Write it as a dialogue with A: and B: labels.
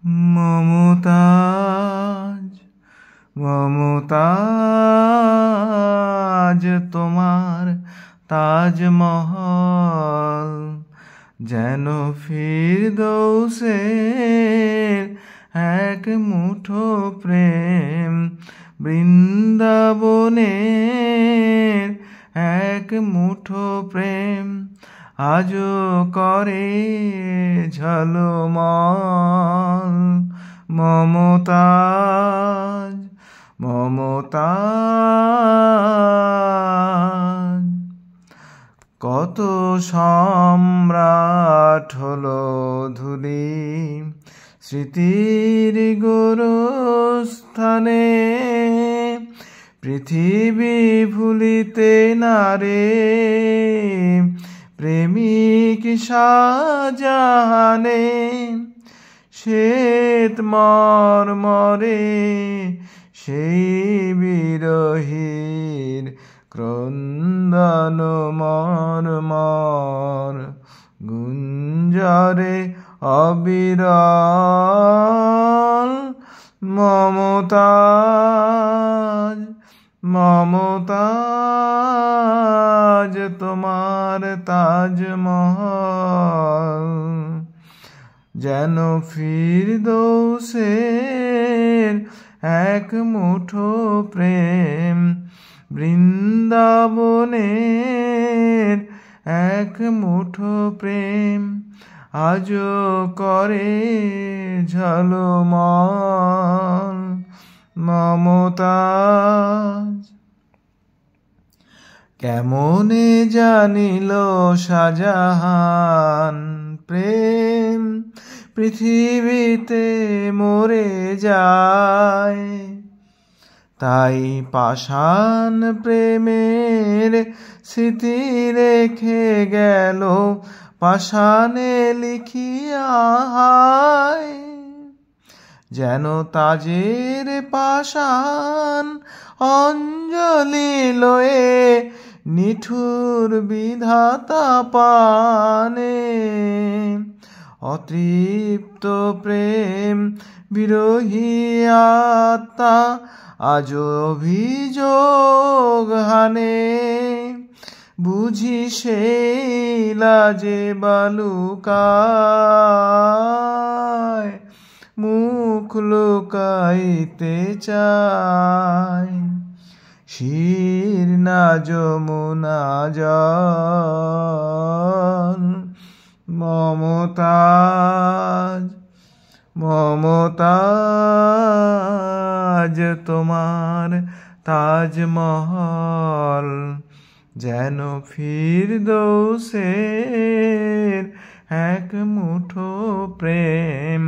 A: মমতাজ মমতাজ তোমার তাজমহল যেন ফিরদৌসের এক মুঠো প্রেম, বৃন্দাবনের এক মুঠো প্রেম আজও করে ঝলমল। মমতাজ মমতাজ কত সম্রাট হলো ধূলি স্মৃতির গোরস্থানে, পৃথিবী ভুলিতে না রে প্রেমিক শাহজাহানে। শ্বেত মর্মরে সেই বিরহীর ক্রন্দন মর্মর গুঞ্জরে অবিরল। মমতাজ মমতাজ তোমার তাজমহল যেন ফিরদৌসের এক মুঠো প্রেম, বৃন্দাবনের এক মুঠো প্রেম আজও করে ঝলমল। মমতাজ কেমনে জানিল শাহজাহান প্রেম পৃথিবীতে মরে যায়, তাই পাষাণ প্রেমের স্মৃতি রেখে গেল পাষাণে লিখিয়া হায়। যেন তাজের পাষাণ অঞ্জলি লয়ে নিঠুর বিধাতা পানে, অতৃপ্ত প্রেম বিরহী আত্মা আজ অভিযোগ হানে। বুঝি সেই লাজে বালুকায় মুখ লুকাইতে চায়, শীর্ণা যমুনা জল। মমতাজ মমতাজ তোমার তাজমহল যেন ফিরদৌসের এক মুঠো প্রেম,